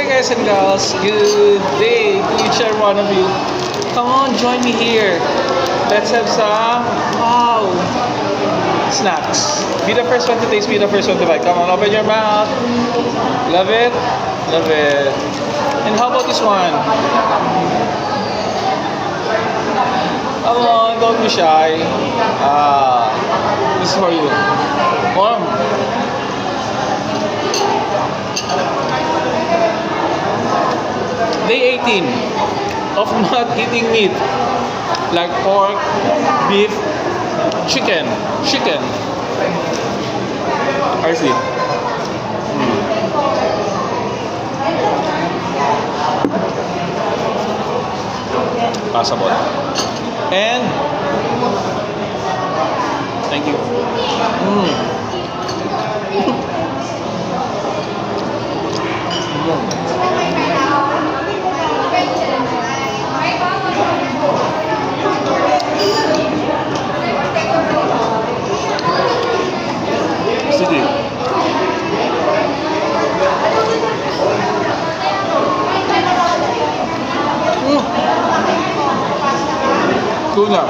there, guys and girls. Good day to each and one of you. Come on, join me here. Let's have some snacks. Be the first one to taste, be the first one to bite. Come on, open your mouth. Love it? Love it. And how about this one? Come on, don't be shy. This is for you. Warm. Day 18 of not eating meat like pork, beef, chicken. RC. Passable. And thank you. Sige. Tuna.